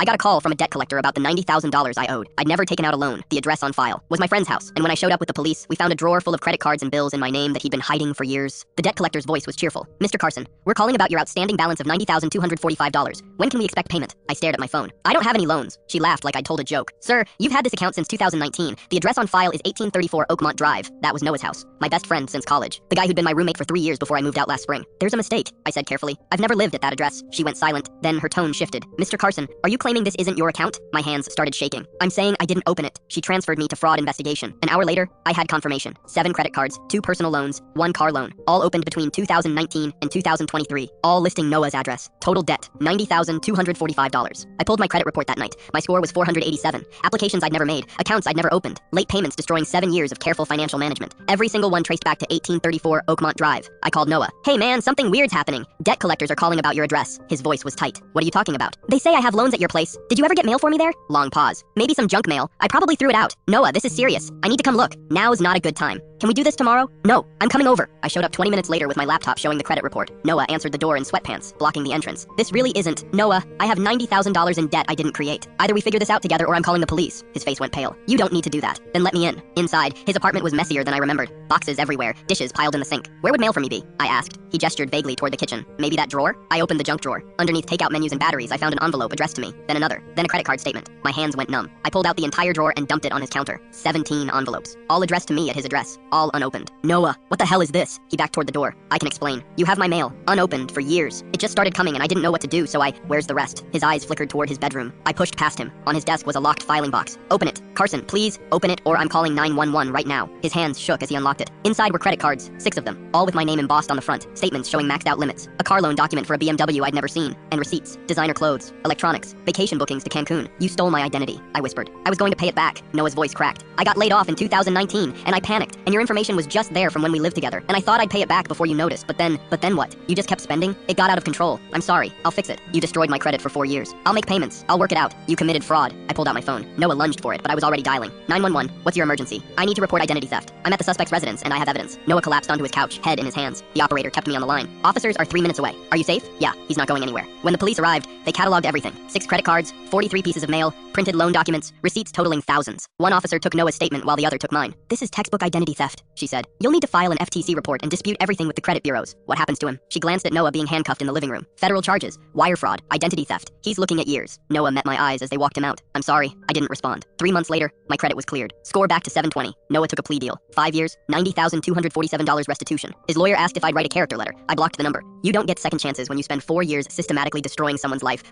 I got a call from a debt collector about the $90,000 I owed. I'd never taken out a loan. The address on file was my friend's house, and when I showed up with the police, we found a drawer full of credit cards and bills in my name that he'd been hiding for years. The debt collector's voice was cheerful. Mr. Carson, we're calling about your outstanding balance of $90,245. When can we expect payment? I stared at my phone. I don't have any loans. She laughed like I'd told a joke. Sir, you've had this account since 2019. The address on file is 1834 Oakmont Drive. That was Noah's house. My best friend since college. The guy who'd been my roommate for 3 years before I moved out last spring. There's a mistake, I said carefully. I've never lived at that address. She went silent. Then her tone shifted. Mr. Carson, are you claiming this isn't your account? My hands started shaking. I'm saying I didn't open it. She transferred me to fraud investigation. An hour later, I had confirmation. 7 credit cards, 2 personal loans, 1 car loan, all opened between 2019 and 2023, all listing Noah's address. Total debt, $90,245. I pulled my credit report that night. My score was 487. Applications I'd never made, accounts I'd never opened, late payments destroying 7 years of careful financial management. Every single one traced back to 1834 Oakmont Drive. I called Noah. Hey man, something weird's happening. Debt collectors are calling about your address. His voice was tight. What are you talking about? They say I have loans at your place. Did you ever get mail for me there? Long pause. Maybe some junk mail. I probably threw it out. Noah, this is serious. I need to come look. Now's not a good time. Can we do this tomorrow? No, I'm coming over. I showed up 20 minutes later with my laptop showing the credit report. Noah answered the door in sweatpants, blocking the entrance. This really isn't. Noah, I have $90,000 in debt I didn't create. Either we figure this out together or I'm calling the police. His face went pale. You don't need to do that. Then let me in. Inside, his apartment was messier than I remembered. Boxes everywhere, dishes piled in the sink. Where would mail for me be? I asked. He gestured vaguely toward the kitchen. Maybe that drawer? I opened the junk drawer. Underneath takeout menus and batteries, I found an envelope addressed to me. Then another. Then a credit card statement. My hands went numb. I pulled out the entire drawer and dumped it on his counter. 17 envelopes. All addressed to me at his address. All unopened. Noah, what the hell is this? He backed toward the door. I can explain. You have my mail. Unopened for years. It just started coming and I didn't know what to do, so where's the rest? His eyes flickered toward his bedroom. I pushed past him. On his desk was a locked filing box. Open it. Carson, please, open it or I'm calling 911 right now. His hands shook as he unlocked it. Inside were credit cards, 6 of them, all with my name embossed on the front, statements showing maxed out limits, a car loan document for a BMW I'd never seen, and receipts, designer clothes, electronics, vacation bookings to Cancun. You stole my identity, I whispered. I was going to pay it back. Noah's voice cracked. I got laid off in 2019, and I panicked, and your information was just there from when we lived together, and I thought I'd pay it back before you noticed, but then what? You just kept spending? It got out of control. I'm sorry. I'll fix it. You destroyed my credit for 4 years. I'll make payments. I'll work it out. You committed fraud. I pulled out my phone. Noah lunged for it, but I was already dialing. 911, what's your emergency? I need to report identity theft. I'm at the suspect's residence, and I have evidence. Noah collapsed onto his couch, head in his hands. The operator kept me on the line. Officers are 3 minutes away. Are you safe? Yeah, he's not going anywhere. When the police arrived, they cataloged everything. 6 credit cards, 43 pieces of mail, printed loan documents, receipts totaling thousands. One officer took Noah's statement while the other took mine. This is textbook identity theft, she said. You'll need to file an FTC report and dispute everything with the credit bureaus. What happens to him? She glanced at Noah being handcuffed in the living room. Federal charges, wire fraud, identity theft. He's looking at years. Noah met my eyes as they walked him out. I'm sorry, I didn't respond. 3 months later, my credit was cleared. Score back to 720. Noah took a plea deal. 5 years, $90,247 restitution. His lawyer asked if I'd write a character letter. I blocked the number. You don't get second chances when you spend 4 years systematically destroying someone's life while